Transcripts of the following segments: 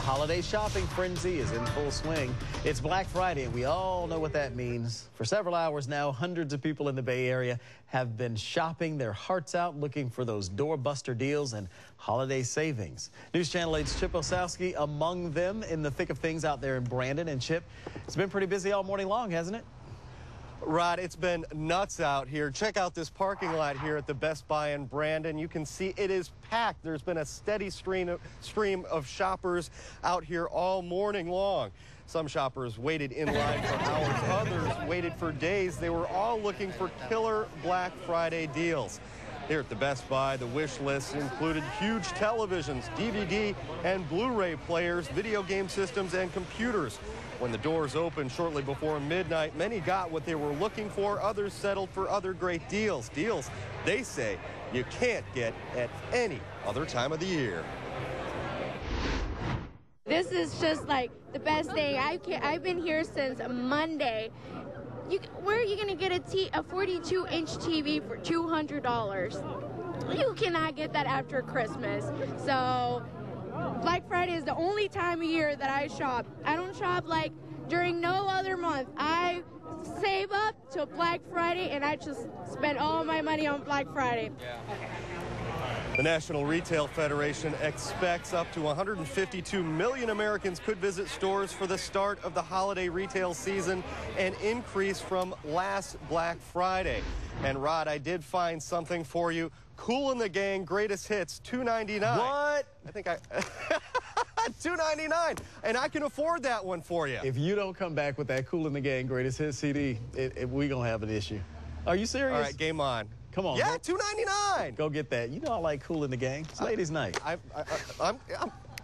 holiday shopping frenzy is in full swing. It's Black Friday, and we all know what that means. For several hours now, hundreds of people in the Bay Area have been shopping their hearts out, looking for those doorbuster deals and holiday savings. News Channel 8's Chip Osowski among them in the thick of things out there in Brandon. And Chip, it's been pretty busy all morning long, hasn't it? Rod, it's been nuts out here. Check out this parking lot here at the Best Buy in Brandon. You can see it is packed. There's been a steady stream of shoppers out here all morning long. Some shoppers waited in line for hours. Others waited for days. They were all looking for killer Black Friday deals. Here at the Best Buy, the wish list included huge televisions, DVD and Blu-ray players, video game systems, and computers. When the doors opened shortly before midnight, many got what they were looking for. Others settled for other great deals. Deals, they say, you can't get at any other time of the year. This is just like the best day. I've been here since Monday. Where are you going to get a 42-inch TV for $200? You cannot get that after Christmas. So Black Friday is the only time of year that I shop. I don't shop like during no other month. I save up till Black Friday, and I just spend all my money on Black Friday. The National Retail Federation expects up to 152 million Americans could visit stores for the start of the holiday retail season, an increase from last Black Friday. And Rod, I did find something for you. Kool and the Gang Greatest Hits, $2.99. What? I think $2.99, and I can afford that one for you. If you don't come back with that Kool and the Gang Greatest Hits CD, we gonna have an issue. Are you serious? All right, game on. Come on. Yeah, $2.99. Go get that. You know I like Kool and the Gang. It's ladies' night.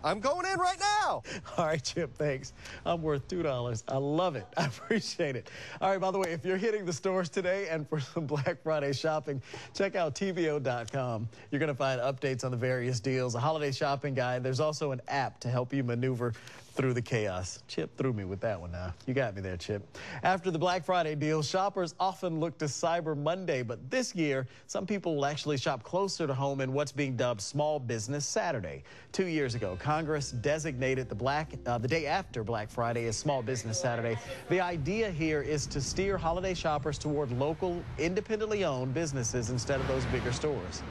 I'm going in right now. All right, Chip, thanks. I'm worth $2. I love it. I appreciate it. All right, by the way, if you're hitting the stores today and for some Black Friday shopping, check out TVO.com. You're going to find updates on the various deals, a holiday shopping guide. There's also an app to help you maneuver through the chaos. Chip threw me with that one now. You got me there, Chip. After the Black Friday deal, shoppers often look to Cyber Monday, but this year, some people will actually shop closer to home in what's being dubbed Small Business Saturday. 2 years ago, Congress designated the day after Black Friday as Small Business Saturday. The idea here is to steer holiday shoppers toward local, independently owned businesses instead of those bigger stores.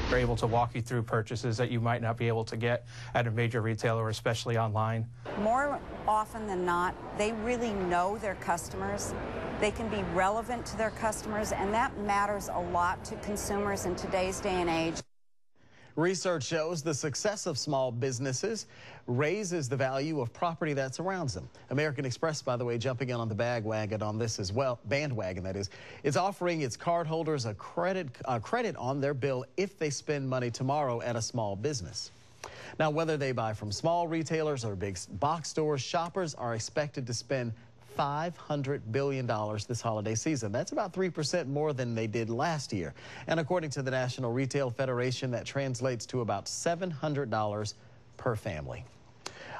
We're able to walk you through purchases that you might not be able to get at a major retailer, especially online. More often than not, they really know their customers. They can be relevant to their customers, and that matters a lot to consumers in today's day and age. Research shows the success of small businesses raises the value of property that surrounds them. American Express, by the way, jumping in on the bandwagon on this as well, bandwagon that is. It's offering its cardholders a credit on their bill if they spend money tomorrow at a small business. Now, whether they buy from small retailers or big box stores, shoppers are expected to spend $500 billion this holiday season. That's about 3% more than they did last year. And according to the National Retail Federation, that translates to about $700 per family.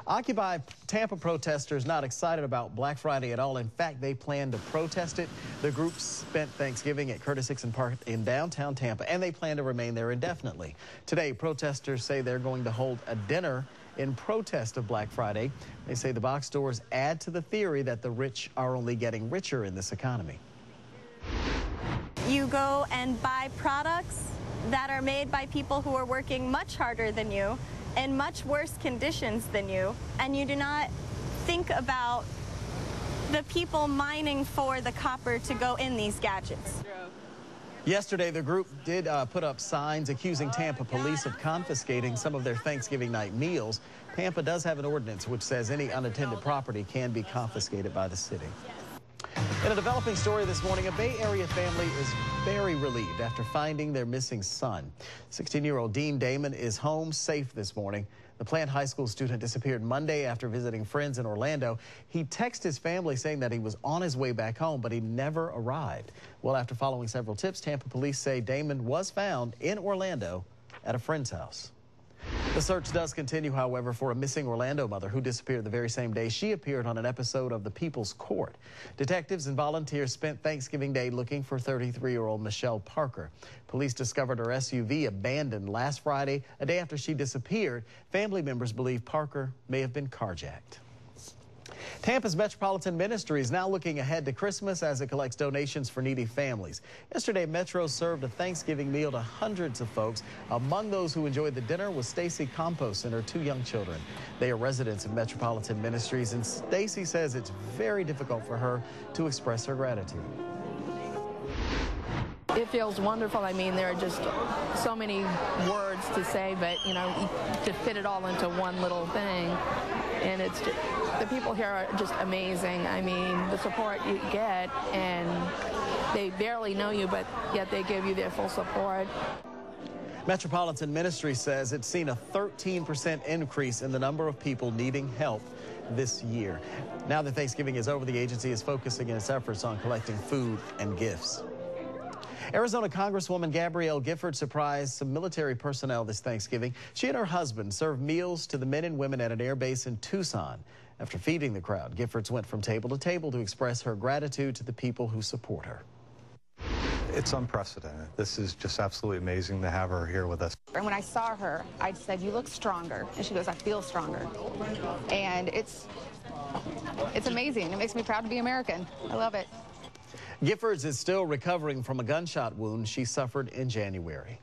Occupy Tampa protesters not excited about Black Friday at all. In fact, they plan to protest it. The group spent Thanksgiving at Curtis Hickson Park in downtown Tampa, and they plan to remain there indefinitely. Today, protesters say they're going to hold a dinner in protest of Black Friday. They say the box stores add to the theory that the rich are only getting richer in this economy. You go and buy products that are made by people who are working much harder than you in much worse conditions than you, and you do not think about the people mining for the copper to go in these gadgets. Yesterday, the group did put up signs accusing Tampa police of confiscating some of their Thanksgiving night meals. Tampa does have an ordinance which says any unattended property can be confiscated by the city. In a developing story this morning, a Bay Area family is very relieved after finding their missing son. 16-year-old Dean Damon is home safe this morning. The Plant High School student disappeared Monday after visiting friends in Orlando. He texted his family saying that he was on his way back home, but he never arrived. Well, after following several tips, Tampa police say Damon was found in Orlando at a friend's house. The search does continue, however, for a missing Orlando mother who disappeared the very same day she appeared on an episode of The People's Court. Detectives and volunteers spent Thanksgiving Day looking for 33-year-old Michelle Parker. Police discovered her SUV abandoned last Friday, a day after she disappeared. Family members believe Parker may have been carjacked. Tampa's Metropolitan Ministry is now looking ahead to Christmas as it collects donations for needy families. Yesterday, Metro served a Thanksgiving meal to hundreds of folks. Among those who enjoyed the dinner was Stacy Campos and her 2 young children. They are residents of Metropolitan Ministries, and Stacy says it's very difficult for her to express her gratitude. It feels wonderful. I mean, there are just so many words to say, but, you know, to fit it all into one little thing. And it's just, the people here are just amazing. I mean, the support you get, and they barely know you, but yet they give you their full support. Metropolitan Ministry says it's seen a 13% increase in the number of people needing help this year. Now that Thanksgiving is over, the agency is focusing its efforts on collecting food and gifts. Arizona Congresswoman Gabrielle Gifford surprised some military personnel this Thanksgiving. She and her husband served meals to the men and women at an air base in Tucson. After feeding the crowd, Giffords went from table to table to express her gratitude to the people who support her. It's unprecedented. This is just absolutely amazing to have her here with us. And when I saw her, I said, "You look stronger." And she goes, "I feel stronger." And it's amazing. It makes me proud to be American. I love it. Giffords is still recovering from a gunshot wound she suffered in January.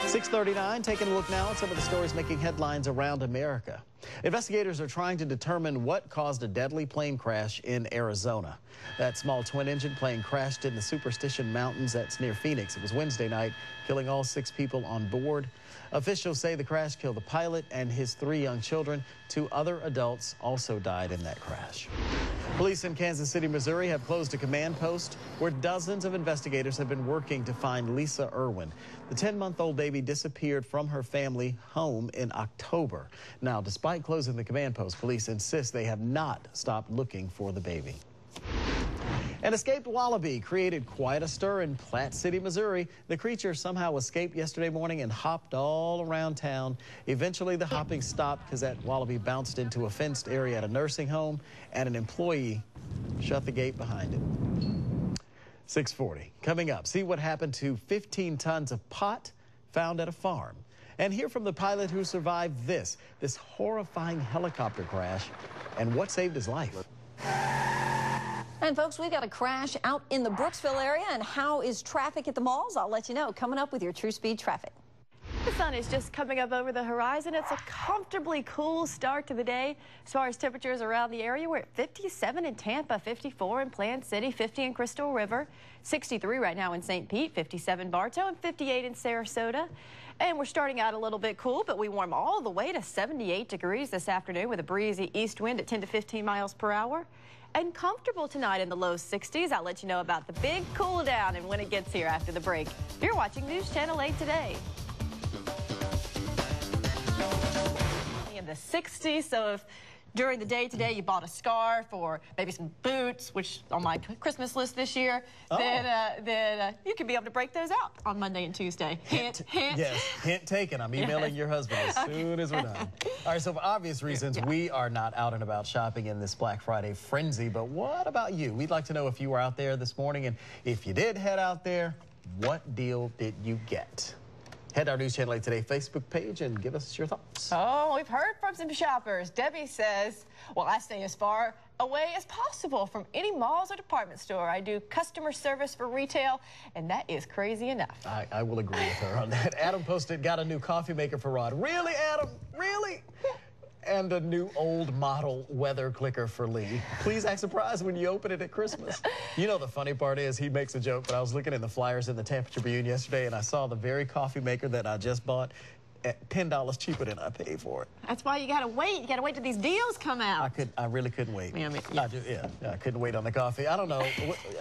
6:39, taking a look now at some of the stories making headlines around America. Investigators are trying to determine what caused a deadly plane crash in Arizona. That small twin-engine plane crashed in the Superstition Mountains that's near Phoenix. It was Wednesday night, killing all 6 people on board. Officials say the crash killed the pilot and his 3 young children. 2 other adults also died in that crash. Police in Kansas City, Missouri have closed a command post where dozens of investigators have been working to find Lisa Irwin. The 10-month-old baby disappeared from her family home in October. Now, despite closing the command post, police insist they have not stopped looking for the baby. An escaped wallaby created quite a stir in Platte City, Missouri. The creature somehow escaped yesterday morning and hopped all around town. Eventually, the hopping stopped because that wallaby bounced into a fenced area at a nursing home, and an employee shut the gate behind it. 6:40. Coming up, see what happened to 15 tons of pot found at a farm. And hear from the pilot who survived this horrifying helicopter crash and what saved his life. And folks, we've got a crash out in the Brooksville area, and how is traffic at the malls? I'll let you know coming up with your True Speed traffic. The sun is just coming up over the horizon. It's a comfortably cool start to the day. As far as temperatures around the area, we're at 57 in Tampa, 54 in Plant City, 50 in Crystal River, 63 right now in St. Pete, 57 Bartow, and 58 in Sarasota. And we're starting out a little bit cool, but we warm all the way to 78 degrees this afternoon with a breezy east wind at 10 to 15 miles per hour. And comfortable tonight in the low 60s. I'll let you know about the big cool down and when it gets here after the break. You're watching News Channel 8 today. In the 60s, so if during the day today you bought a scarf or maybe some boots, which on my Christmas list this year, then you can be able to break those out on Monday and Tuesday. Hint, hint. Yes, hint taken. I'm emailing your husband as soon as we're done. All right, so for obvious reasons, we are not out and about shopping in this Black Friday frenzy, but what about you? We'd like to know if you were out there this morning, and if you did head out there, what deal did you get? Head to our News Channel 8 Today Facebook page and give us your thoughts. Oh, we've heard from some shoppers. Debbie says, well, I stay as far away as possible from any malls or department store. I do customer service for retail, and that is crazy enough. I will agree with her on that. Adam posted, got a new coffee maker for Rod. Really, Adam? Really? And a new old model weather clicker for Lee. Please act surprised when you open it at Christmas. You know, the funny part is he makes a joke, but I was looking in the flyers in the Tampa Tribune yesterday, and I saw the very coffee maker that I just bought at $10 cheaper than I paid for it. That's why you gotta wait. You gotta wait till these deals come out. I really couldn't wait. Yeah, I couldn't wait on the coffee. I don't know.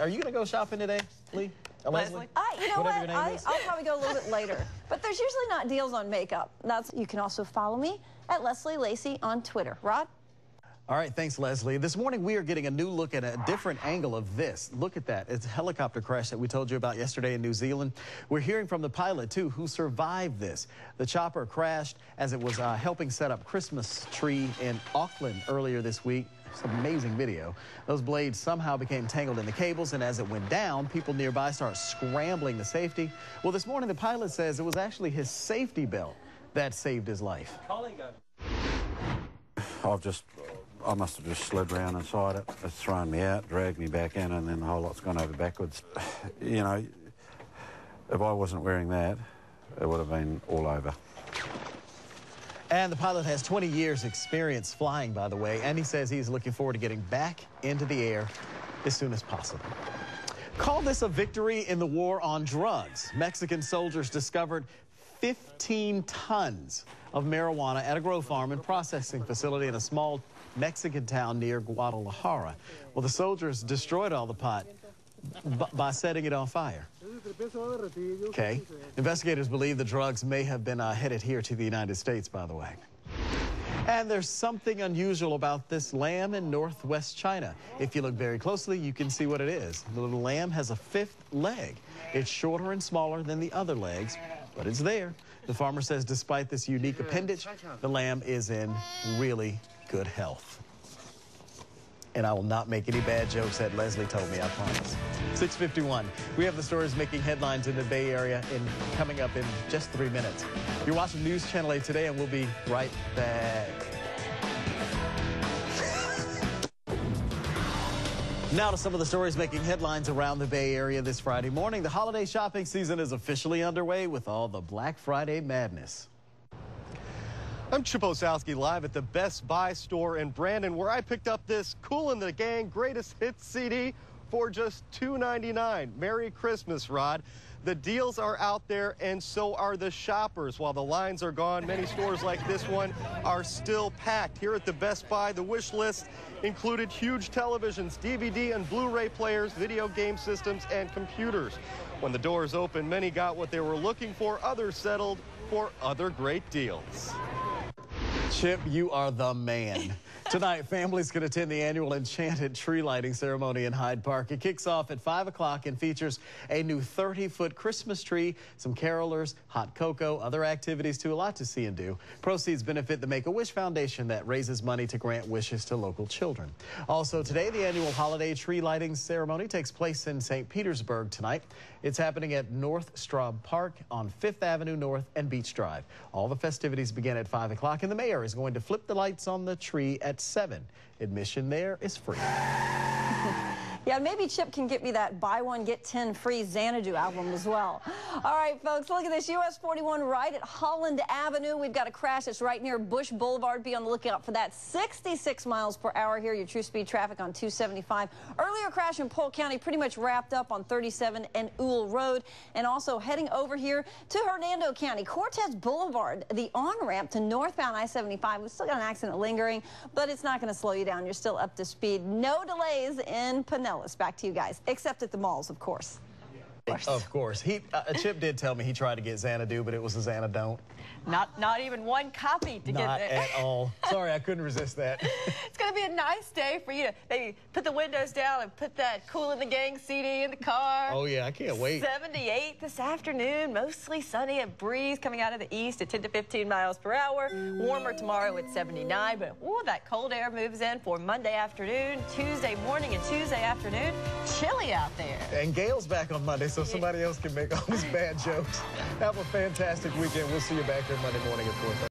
Are you gonna go shopping today, Lee? Leslie? You know what? I'll probably go a little bit later. But there's usually not deals on makeup. You can also follow me at Leslie Lacey on Twitter. Rod? All right, thanks, Leslie. This morning, we are getting a new look at a different angle of this. Look at that. It's a helicopter crash that we told you about yesterday in New Zealand. We're hearing from the pilot, too, who survived this. The chopper crashed as it was helping set up Christmas tree in Auckland earlier this week. It's an amazing video. Those blades somehow became tangled in the cables, and as it went down, people nearby started scrambling to safety. Well, this morning, the pilot says it was actually his safety belt that saved his life. I must have just slid around inside it. It's thrown me out, dragged me back in, and then the whole lot's gone over backwards. You know, if I wasn't wearing that, it would have been all over. And the pilot has 20 years experience flying, by the way, and he says he's looking forward to getting back into the air as soon as possible. Call this a victory in the war on drugs. Mexican soldiers discovered 15 tons of marijuana at a grow farm and processing facility in a small Mexican town near Guadalajara. Well, the soldiers destroyed all the pot by setting it on fire. Okay. Investigators believe the drugs may have been headed here to the United States, by the way. And there's something unusual about this lamb in northwest China. If you look very closely, you can see what it is. The little lamb has a fifth leg. It's shorter and smaller than the other legs, but it's there. The farmer says despite this unique appendage, the lamb is in really good health. And I will not make any bad jokes that Leslie told me, I promise. 6:51. We have the stories making headlines in the Bay Area coming up in just 3 minutes. You're watching News Channel 8 today, and we'll be right back. Now to some of the stories making headlines around the Bay Area this Friday morning. The holiday shopping season is officially underway with all the Black Friday madness. I'm Chip Osowski live at the Best Buy store in Brandon, where I picked up this Kool and the Gang Greatest Hits CD for just $2.99. Merry Christmas, Rod. The deals are out there, and so are the shoppers. While the lines are gone, many stores like this one are still packed. Here at the Best Buy, the wish list included huge televisions, DVD and Blu-ray players, video game systems, and computers. When the doors opened, many got what they were looking for. Others settled for other great deals. Chip, you are the man. Tonight, families can attend the annual Enchanted tree lighting ceremony in Hyde Park. It kicks off at 5 o'clock and features a new 30-foot Christmas tree, some carolers, hot cocoa, other activities too. A lot to see and do. Proceeds benefit the Make-A-Wish Foundation that raises money to grant wishes to local children. Also today, the annual holiday tree lighting ceremony takes place in St. Petersburg tonight. It's happening at North Straub Park on 5th Avenue North and Beach Drive. All the festivities begin at 5 o'clock, and the mayor is going to flip the lights on the tree at 7. Admission there is free. Yeah, maybe Chip can get me that buy one, get 10 free Xanadu album as well. All right, folks, look at this. US 41 right at Holland Avenue. We've got a crash that's right near Bush Boulevard. Be on the lookout for that. 66 miles per hour here. Your true speed traffic on 275. Earlier crash in Polk County pretty much wrapped up on 37 and Ewell Road. And also heading over here to Hernando County. Cortez Boulevard, the on-ramp to northbound I-75. We've still got an accident lingering, but it's not going to slow you down. You're still up to speed. No delays in Pinellas. Back to you guys, except at the malls, of course. Of course. Chip did tell me he tried to get Xanadu, but it was a Xanadon't. Not even one copy to get there. Not at all. Sorry, I couldn't resist that. It's going to be a nice day for you to maybe put the windows down and put that Kool and the Gang CD in the car. Oh, yeah, I can't wait. 78 this afternoon, mostly sunny, a breeze coming out of the east at 10 to 15 miles per hour. Warmer tomorrow at 79, but ooh, that cold air moves in for Monday afternoon, Tuesday morning and Tuesday afternoon. Chilly out there. And Gail's back on Monday, so somebody else can make all these bad jokes. Have a fantastic weekend. We'll see you back here Monday morning at 4:30.